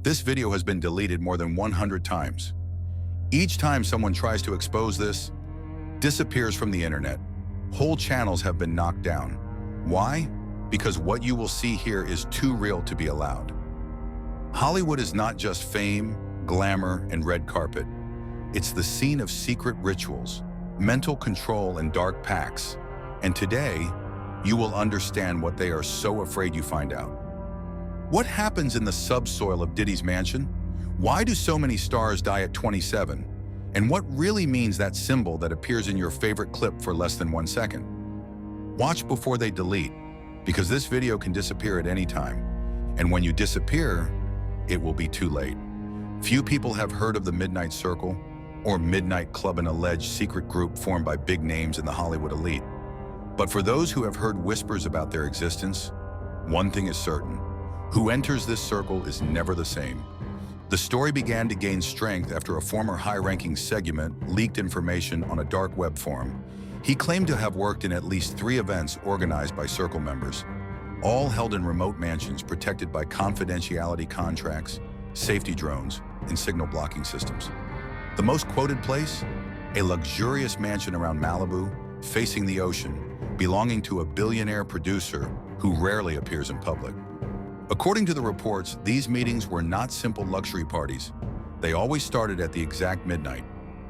This video has been deleted more than 100 times. Each time someone tries to expose this, disappears from the internet. Whole channels have been knocked down. Why? Because what you will see here is too real to be allowed. Hollywood is not just fame, glamour, and red carpet. It's the scene of secret rituals, mental control, and dark pacts. And today, you will understand what they are so afraid you find out. What happens in the subsoil of Diddy's mansion? Why do so many stars die at 27? And what really means that symbol that appears in your favorite clip for less than 1 second? Watch before they delete, because this video can disappear at any time. And when you disappear, it will be too late. Few people have heard of the Midnight Circle or Midnight Club, an alleged secret group formed by big names in the Hollywood elite. But for those who have heard whispers about their existence, one thing is certain: who enters this circle is never the same. The story began to gain strength after a former high-ranking segment leaked information on a dark web forum. He claimed to have worked in at least 3 events organized by Circle members, all held in remote mansions protected by confidentiality contracts, safety drones, and signal blocking systems. The most quoted place? A luxurious mansion around Malibu, facing the ocean, belonging to a billionaire producer who rarely appears in public. According to the reports, these meetings were not simple luxury parties. They always started at the exact midnight.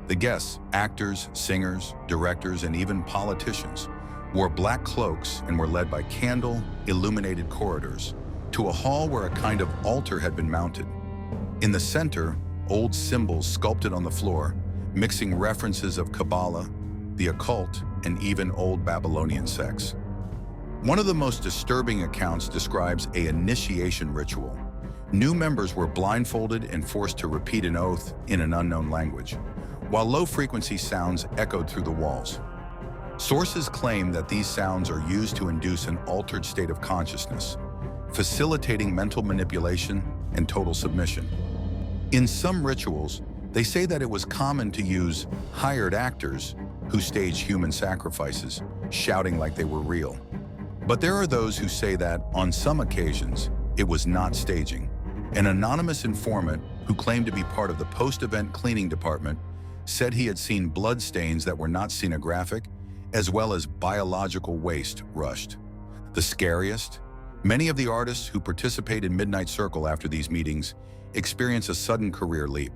The guests, actors, singers, directors, and even politicians, wore black cloaks and were led by candle-illuminated corridors to a hall where a kind of altar had been mounted. In the center, old symbols sculpted on the floor, mixing references of Kabbalah, the occult, and even old Babylonian sects. One of the most disturbing accounts describes an initiation ritual. New members were blindfolded and forced to repeat an oath in an unknown language, while low-frequency sounds echoed through the walls. Sources claim that these sounds are used to induce an altered state of consciousness, facilitating mental manipulation and total submission. In some rituals, they say that it was common to use hired actors who staged human sacrifices, shouting like they were real. But there are those who say that, on some occasions, it was not staging. An anonymous informant who claimed to be part of the post-event cleaning department said he had seen blood stains that were not scenographic, as well as biological waste rushed. The scariest? Many of the artists who participate in Midnight Circle after these meetings experience a sudden career leap.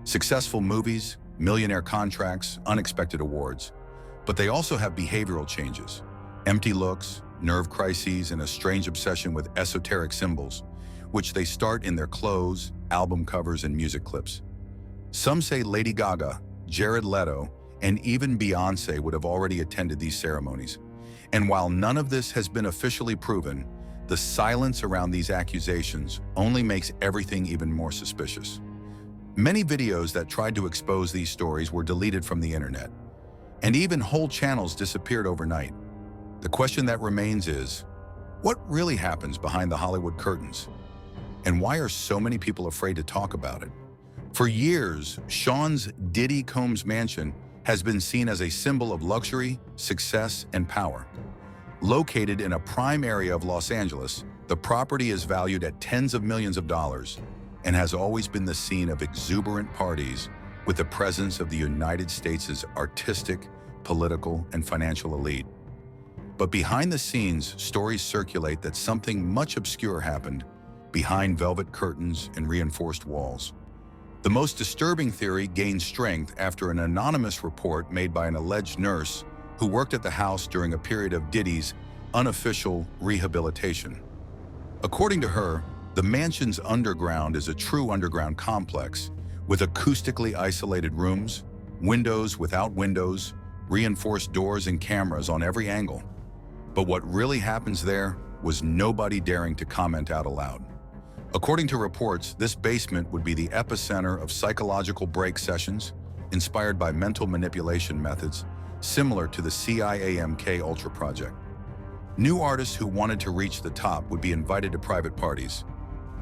Successful movies, millionaire contracts, unexpected awards. But they also have behavioral changes, empty looks, nerve crises, and a strange obsession with esoteric symbols, which they start in their clothes, album covers, and music clips. Some say Lady Gaga, Jared Leto, and even Beyoncé would have already attended these ceremonies. And while none of this has been officially proven, the silence around these accusations only makes everything even more suspicious. Many videos that tried to expose these stories were deleted from the internet, and even whole channels disappeared overnight. The question that remains is, what really happens behind the Hollywood curtains? And why are so many people afraid to talk about it? For years, Sean's Diddy Combs mansion has been seen as a symbol of luxury, success, and power. Located in a prime area of Los Angeles, the property is valued at tens of millions of dollars and has always been the scene of exuberant parties with the presence of the United States' artistic, political, and financial elite. But behind the scenes, stories circulate that something much obscure happened behind velvet curtains and reinforced walls. The most disturbing theory gained strength after an anonymous report made by an alleged nurse who worked at the house during a period of Diddy's unofficial rehabilitation. According to her, the mansion's underground is a true underground complex with acoustically isolated rooms, windows without windows, reinforced doors, and cameras on every angle. But what really happens there was nobody daring to comment out aloud. According to reports, this basement would be the epicenter of psychological break sessions inspired by mental manipulation methods similar to the CIA MK Ultra project. New artists who wanted to reach the top would be invited to private parties.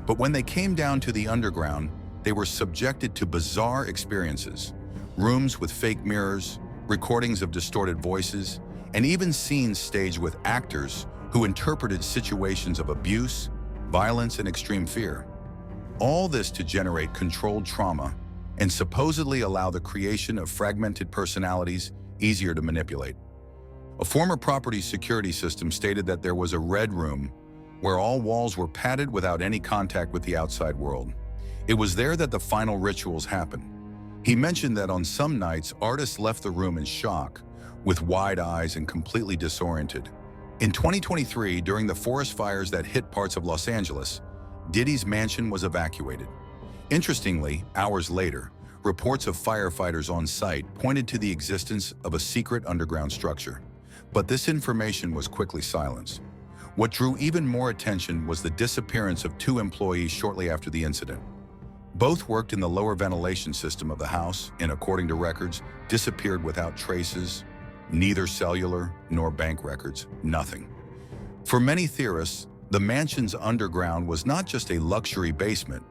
But when they came down to the underground, they were subjected to bizarre experiences, rooms with fake mirrors, recordings of distorted voices, and even scenes staged with actors who interpreted situations of abuse, violence, and extreme fear. All this to generate controlled trauma and supposedly allow the creation of fragmented personalities easier to manipulate. A former property security system stated that there was a red room where all walls were padded without any contact with the outside world. It was there that the final rituals happened. He mentioned that on some nights, artists left the room in shock, with wide eyes and completely disoriented. In 2023, during the forest fires that hit parts of Los Angeles, Diddy's mansion was evacuated. Interestingly, hours later, reports of firefighters on site pointed to the existence of a secret underground structure. But this information was quickly silenced. What drew even more attention was the disappearance of 2 employees shortly after the incident. Both worked in the lower ventilation system of the house and, according to records, disappeared without traces, neither cellular nor bank records, nothing. For many theorists, the mansion's underground was not just a luxury basement.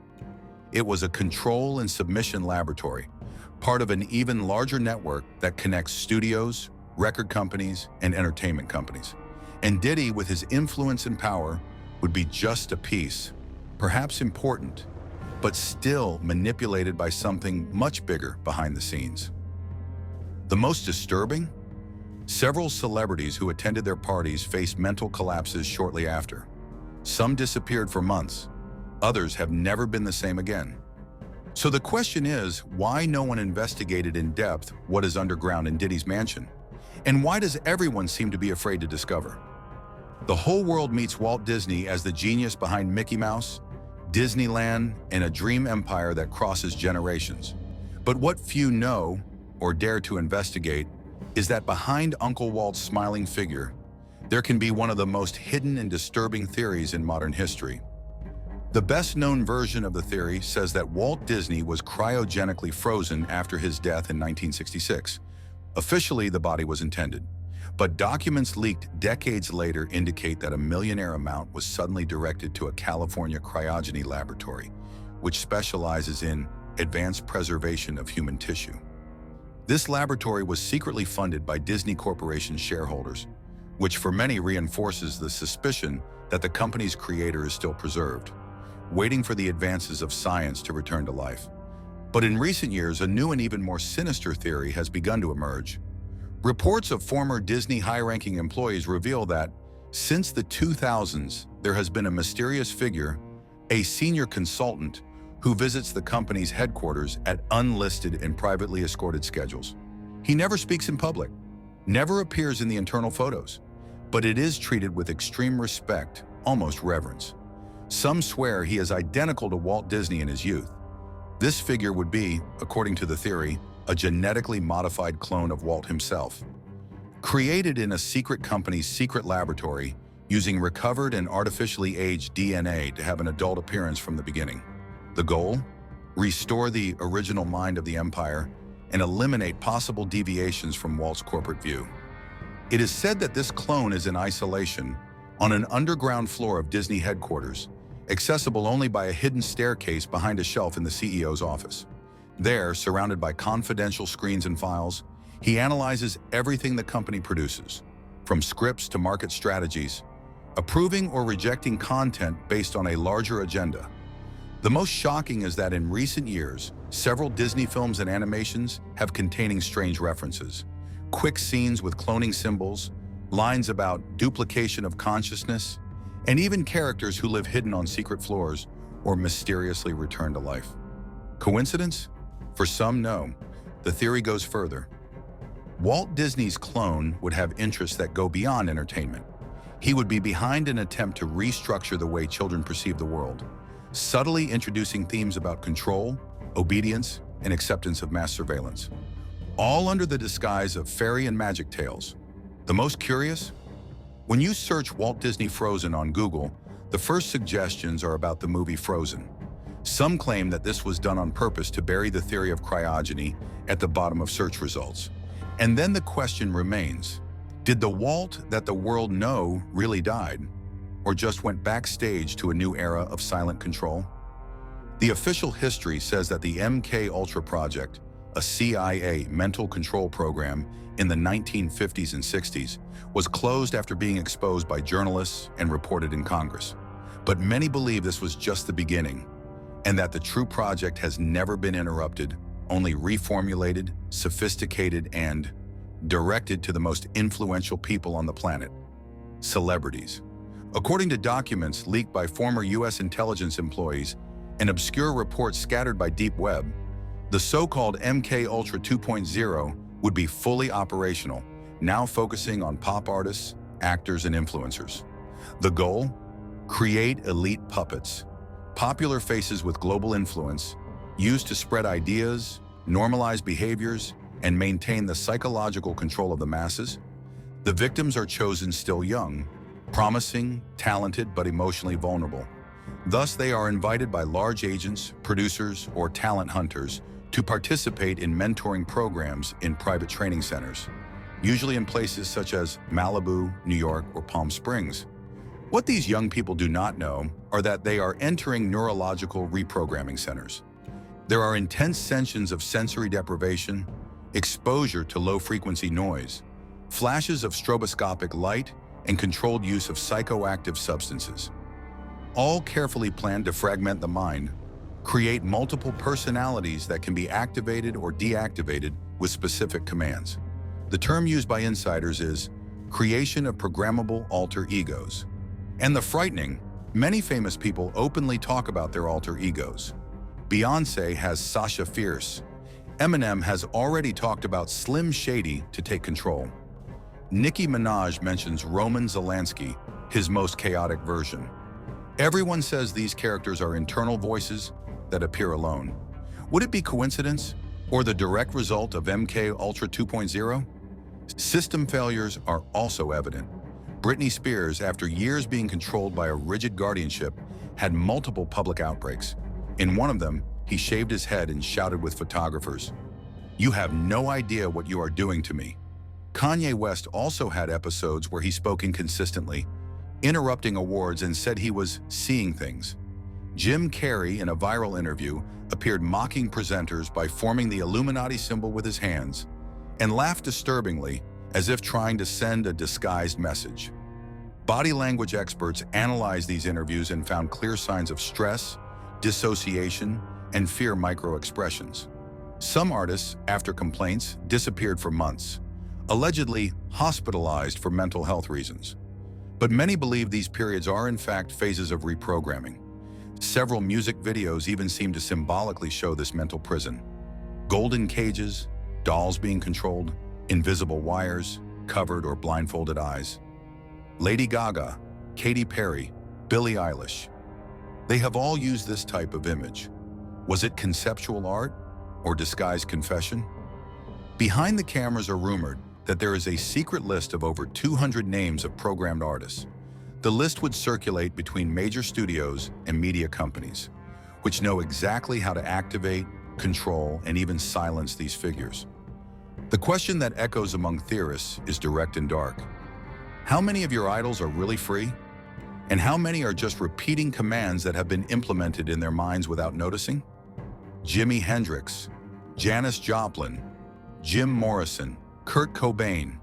It was a control and submission laboratory, part of an even larger network that connects studios, record companies, and entertainment companies. And Diddy, with his influence and power, would be just a piece, perhaps important, but still manipulated by something much bigger behind the scenes. The most disturbing? Several celebrities who attended their parties faced mental collapses shortly after. Some disappeared for months. Others have never been the same again. So the question is, why no one investigated in depth what is underground in Diddy's mansion? And why does everyone seem to be afraid to discover? The whole world meets Walt Disney as the genius behind Mickey Mouse, Disneyland, and a dream empire that crosses generations. But what few know or dare to investigate is that behind Uncle Walt's smiling figure, there can be one of the most hidden and disturbing theories in modern history. The best-known version of the theory says that Walt Disney was cryogenically frozen after his death in 1966. Officially, the body was intended, but documents leaked decades later indicate that a millionaire amount was suddenly directed to a California cryogeny laboratory, which specializes in advanced preservation of human tissue. This laboratory was secretly funded by Disney Corporation shareholders, which for many reinforces the suspicion that the company's creator is still preserved, waiting for the advances of science to return to life. But in recent years, a new and even more sinister theory has begun to emerge. Reports of former Disney high-ranking employees reveal that, since the 2000s, there has been a mysterious figure, a senior consultant, who visits the company's headquarters at unlisted and privately escorted schedules. He never speaks in public, never appears in the internal photos, but it is treated with extreme respect, almost reverence. Some swear he is identical to Walt Disney in his youth. This figure would be, according to the theory, a genetically modified clone of Walt himself. Created in a secret company's secret laboratory, using recovered and artificially aged DNA to have an adult appearance from the beginning. The goal? Restore the original mind of the empire and eliminate possible deviations from Walt's corporate view. It is said that this clone is in isolation on an underground floor of Disney headquarters, accessible only by a hidden staircase behind a shelf in the CEO's office. There, surrounded by confidential screens and files, he analyzes everything the company produces, from scripts to market strategies, approving or rejecting content based on a larger agenda. The most shocking is that in recent years, several Disney films and animations have containing strange references, quick scenes with cloning symbols, lines about duplication of consciousness, and even characters who live hidden on secret floors or mysteriously return to life. Coincidence? For some, no. The theory goes further. Walt Disney's clone would have interests that go beyond entertainment. He would be behind an attempt to restructure the way children perceive the world, subtly introducing themes about control, obedience, and acceptance of mass surveillance, all under the disguise of fairy and magic tales. The most curious? When you search Walt Disney Frozen on Google, the first suggestions are about the movie Frozen. Some claim that this was done on purpose to bury the theory of cryogeny at the bottom of search results. And then the question remains, did the Walt that the world know really died, or just went backstage to a new era of silent control? The official history says that the MK Ultra project, a CIA mental control program in the 1950s and 60s, was closed after being exposed by journalists and reported in Congress. But many believe this was just the beginning. and that the true project has never been interrupted, only reformulated, sophisticated, and directed to the most influential people on the planet, celebrities. According to documents leaked by former U.S. intelligence employees and obscure reports scattered by Deep Web, the so-called MK Ultra 2.0 would be fully operational, now focusing on pop artists, actors, and influencers. The goal? Create elite puppets, popular faces with global influence, used to spread ideas, normalize behaviors, and maintain the psychological control of the masses. The victims are chosen still young, promising, talented, but emotionally vulnerable. Thus, they are invited by large agents, producers, or talent hunters to participate in mentoring programs in private training centers, usually in places such as Malibu, New York, or Palm Springs. What these young people do not know are that they are entering neurological reprogramming centers. There are intense sessions of sensory deprivation, exposure to low-frequency noise, flashes of stroboscopic light, and controlled use of psychoactive substances. All carefully planned to fragment the mind, create multiple personalities that can be activated or deactivated with specific commands. The term used by insiders is creation of programmable alter egos. And the frightening, many famous people openly talk about their alter egos. Beyoncé has Sasha Fierce. Eminem has already talked about Slim Shady to take control. Nicki Minaj mentions Roman Zelensky, his most chaotic version. Everyone says these characters are internal voices that appear alone. Would it be coincidence or the direct result of MK Ultra 2.0? System failures are also evident. Britney Spears, after years being controlled by a rigid guardianship, had multiple public outbreaks. In one of them, he shaved his head and shouted with photographers, "You have no idea what you are doing to me." Kanye West also had episodes where he spoke inconsistently, interrupting awards and said he was seeing things. Jim Carrey, in a viral interview, appeared mocking presenters by forming the Illuminati symbol with his hands and laughed disturbingly, as if trying to send a disguised message. Body language experts analyzed these interviews and found clear signs of stress, dissociation, and fear micro-expressions. Some artists, after complaints, disappeared for months, allegedly hospitalized for mental health reasons. But many believe these periods are in fact phases of reprogramming. Several music videos even seem to symbolically show this mental prison. Golden cages, dolls being controlled, invisible wires, covered or blindfolded eyes. Lady Gaga, Katy Perry, Billie Eilish. They have all used this type of image. Was it conceptual art or disguised confession? Behind the cameras are rumored that there is a secret list of over 200 names of programmed artists. The list would circulate between major studios and media companies, which know exactly how to activate, control, and even silence these figures. The question that echoes among theorists is direct and dark. How many of your idols are really free? And how many are just repeating commands that have been implemented in their minds without noticing? Jimi Hendrix, Janis Joplin, Jim Morrison, Kurt Cobain,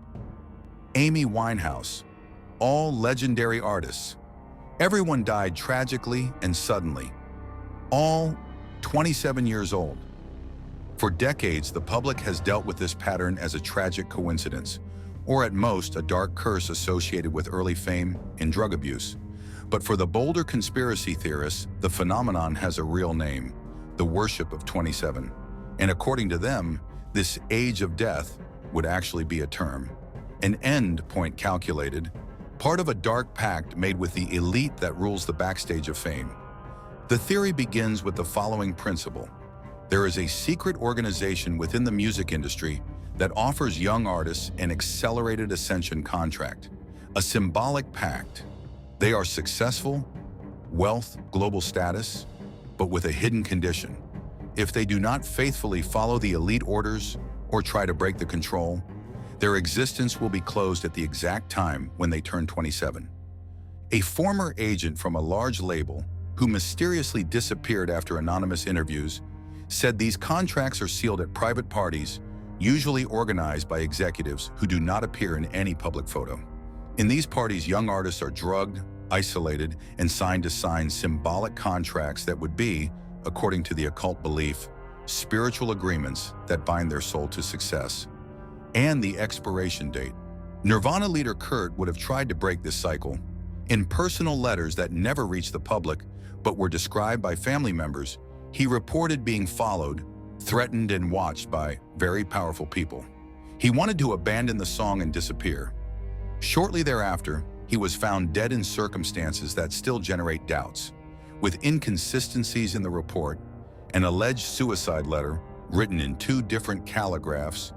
Amy Winehouse, all legendary artists. Everyone died tragically and suddenly, all 27 years old. For decades, the public has dealt with this pattern as a tragic coincidence, or at most a dark curse associated with early fame and drug abuse. But for the bolder conspiracy theorists, the phenomenon has a real name, the worship of 27. And according to them, this age of death would actually be a term, an end point calculated, part of a dark pact made with the elite that rules the backstage of fame. The theory begins with the following principle. There is a secret organization within the music industry that offers young artists an accelerated ascension contract, a symbolic pact. They are successful, wealth, global status, but with a hidden condition. If they do not faithfully follow the elite orders or try to break the control, their existence will be closed at the exact time when they turn 27. A former agent from a large label who mysteriously disappeared after anonymous interviews said these contracts are sealed at private parties, usually organized by executives who do not appear in any public photo. In these parties, young artists are drugged, isolated, and signed to sign symbolic contracts that would be, according to the occult belief, spiritual agreements that bind their soul to success, and the expiration date. Nirvana leader Kurt would have tried to break this cycle. In personal letters that never reached the public but were described by family members, he reported being followed, threatened, and watched by very powerful people. He wanted to abandon the song and disappear. Shortly thereafter, he was found dead in circumstances that still generate doubts, with inconsistencies in the report, an alleged suicide letter written in 2 different calligraphs,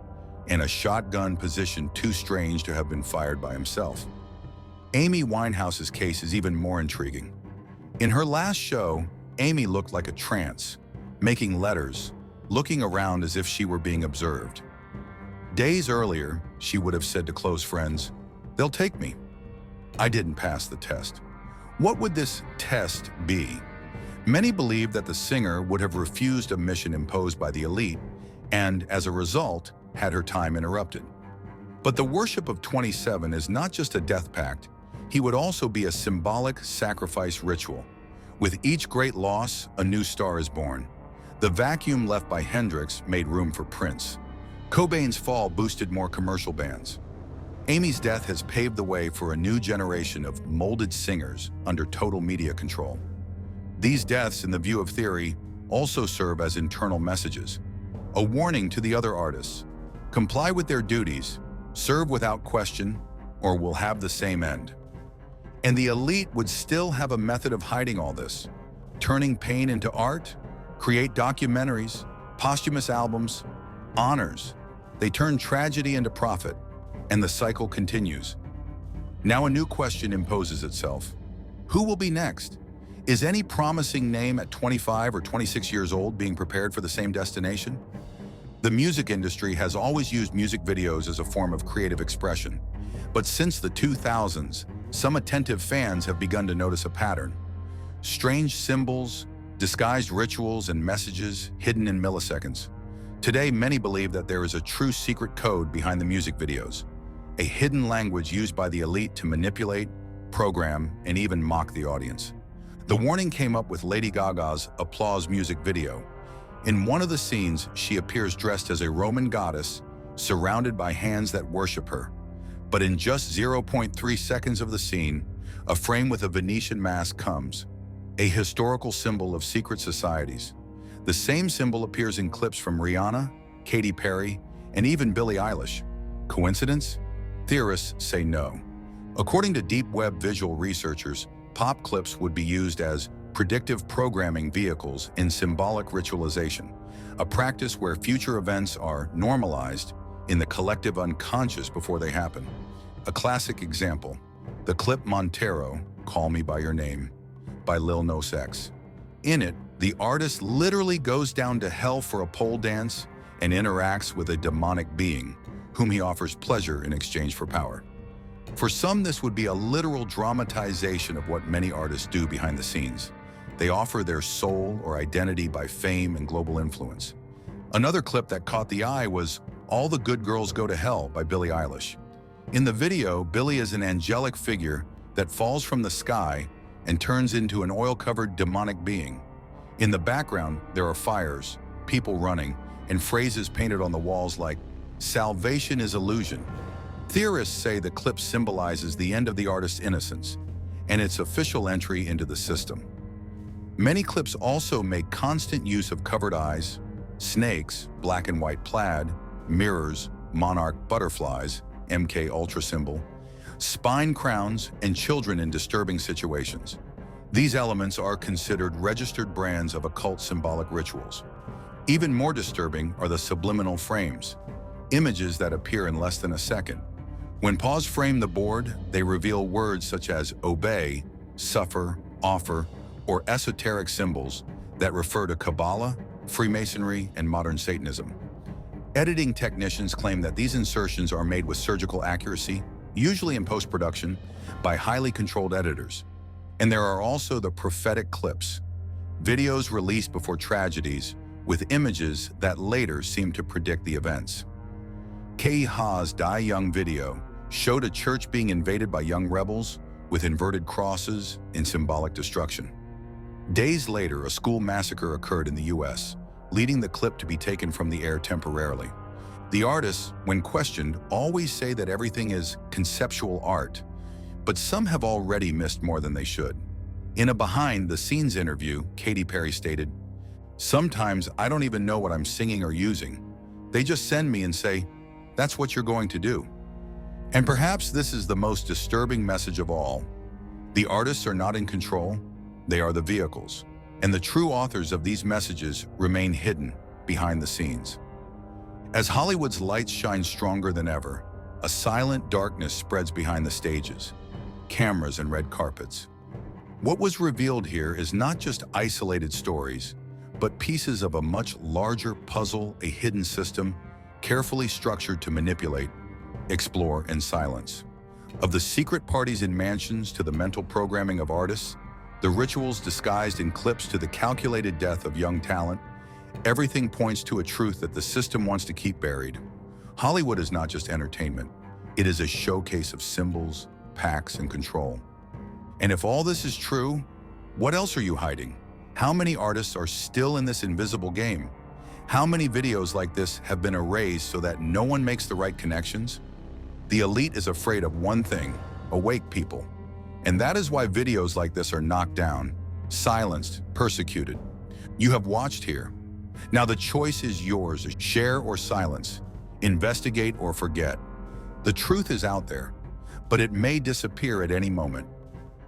and a shotgun position too strange to have been fired by himself. Amy Winehouse's case is even more intriguing. In her last show, Amy looked like a trance, making letters, looking around as if she were being observed. Days earlier, she would have said to close friends, "They'll take me. I didn't pass the test." What would this test be? Many believe that the singer would have refused a mission imposed by the elite and, as a result, had her time interrupted. But the worship of 27 is not just a death pact. He would also be a symbolic sacrifice ritual. With each great loss, a new star is born. The vacuum left by Hendrix made room for Prince. Cobain's fall boosted more commercial bands. Amy's death has paved the way for a new generation of molded singers under total media control. These deaths, in the view of theory, also serve as internal messages, a warning to the other artists. Comply with their duties, serve without question, or we'll have the same end. And the elite would still have a method of hiding all this, turning pain into art, create documentaries, posthumous albums, honors. They turn tragedy into profit, and the cycle continues. Now a new question imposes itself. Who will be next? Is any promising name at 25 or 26 years old being prepared for the same destination? The music industry has always used music videos as a form of creative expression. But since the 2000s, some attentive fans have begun to notice a pattern. Strange symbols, disguised rituals, and messages hidden in milliseconds. Today, many believe that there is a true secret code behind the music videos, a hidden language used by the elite to manipulate, program, and even mock the audience. The warning came up with Lady Gaga's Applause music video. In one of the scenes, she appears dressed as a Roman goddess, surrounded by hands that worship her. But in just 0.3 seconds of the scene, a frame with a Venetian mask comes, a historical symbol of secret societies. The same symbol appears in clips from Rihanna, Katy Perry, and even Billie Eilish. Coincidence? Theorists say no. According to deep web visual researchers, pop clips would be used as predictive programming vehicles in symbolic ritualization, a practice where future events are normalized in the collective unconscious before they happen. A classic example, the clip Montero, Call Me By Your Name, by Lil Nas X. In it, the artist literally goes down to hell for a pole dance and interacts with a demonic being, whom he offers pleasure in exchange for power. For some, this would be a literal dramatization of what many artists do behind the scenes. They offer their soul or identity by fame and global influence. Another clip that caught the eye was All the Good Girls Go to Hell by Billie Eilish. In the video, Billie is an angelic figure that falls from the sky and turns into an oil-covered demonic being. In the background, there are fires, people running, and phrases painted on the walls like, "Salvation is illusion." Theorists say the clip symbolizes the end of the artist's innocence and its official entry into the system. Many clips also make constant use of covered eyes, snakes, black and white plaid, mirrors, monarch butterflies, MK Ultra symbol, spine crowns, and children in disturbing situations. These elements are considered registered brands of occult symbolic rituals. Even more disturbing are the subliminal frames, images that appear in less than a second. When paused frame the board, they reveal words such as obey, suffer, offer, or esoteric symbols that refer to Kabbalah, Freemasonry, and modern Satanism. Editing technicians claim that these insertions are made with surgical accuracy, usually in post-production, by highly controlled editors. And there are also the prophetic clips, videos released before tragedies with images that later seem to predict the events. Kei Ha's Die Young video showed a church being invaded by young rebels with inverted crosses in symbolic destruction. Days later, a school massacre occurred in the US, leading the clip to be taken from the air temporarily. The artists, when questioned, always say that everything is conceptual art, but some have already missed more than they should. In a behind-the-scenes interview, Katy Perry stated, "Sometimes I don't even know what I'm singing or using. They just send me and say, 'That's what you're going to do.'" And perhaps this is the most disturbing message of all. The artists are not in control, they are the vehicles. And the true authors of these messages remain hidden behind the scenes. As Hollywood's lights shine stronger than ever, a silent darkness spreads behind the stages, cameras and red carpets. What was revealed here is not just isolated stories, but pieces of a much larger puzzle, a hidden system, carefully structured to manipulate, explore, and silence. Of the secret parties in mansions to the mental programming of artists, the rituals disguised in clips to the calculated death of young talent, everything points to a truth that the system wants to keep buried. Hollywood is not just entertainment. It is a showcase of symbols, pacts, and control. And if all this is true, what else are you hiding? How many artists are still in this invisible game? How many videos like this have been erased so that no one makes the right connections? The elite is afraid of one thing: awake people. And that is why videos like this are knocked down, silenced, persecuted. You have watched here. Now the choice is yours: share or silence, investigate or forget. The truth is out there, but it may disappear at any moment.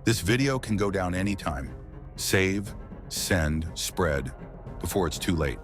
This video can go down anytime. Save, send, spread, before it's too late.